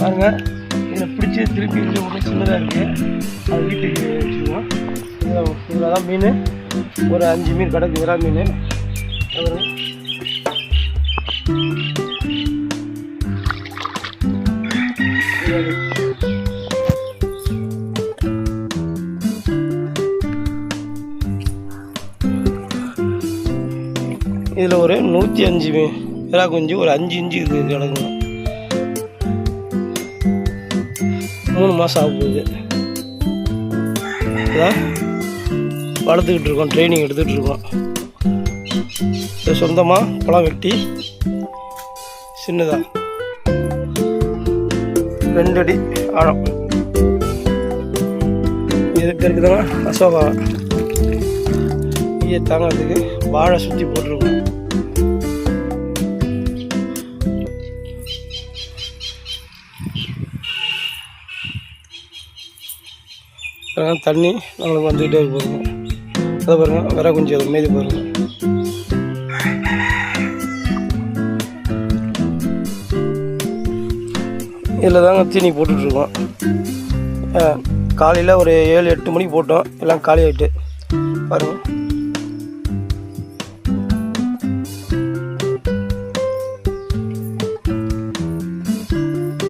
பாருங்கள். இதில் பிடிச்சி திருப்பி இங்கே ஒன்று சின்னதாக இருக்குது, அது வீட்டுக்கு வச்சுக்குவோம். இதில் தான் மீன், ஒரு 5 மீன் கிடக்கு, விரா மீன். இதில் ஒரு 105 விரா குஞ்சு, ஒரு 5 இன்ச்சு இது கிடக்குங்க. 3 மாதம் ஆக போகுது. இதான் வளர்த்துக்கிட்டு இருக்கோம், ட்ரைனிங் எடுத்துகிட்டு இருக்கோம். இது சொந்தமாக பழம் வெட்டி சின்னதாக 2 அடி ஆழம். இதுக்கு இருக்குதுங்க அசோகா ஈய தாங்கிறதுக்கு வாழை சுற்றி போட்டிருக்கோம். தண்ணி நம்மளுக்கு வந்துக்கிட்டே போகுங்க. அதை பாருங்கள், விர குஞ்சு அது மீதி பாருங்கள். இதில் தாங்க தீனி போட்டுட்ருக்கோம். காலையில் ஒரு 7-8 மணிக்கு போட்டோம், எல்லாம் காலி ஆகிட்டு பாருங்கள்.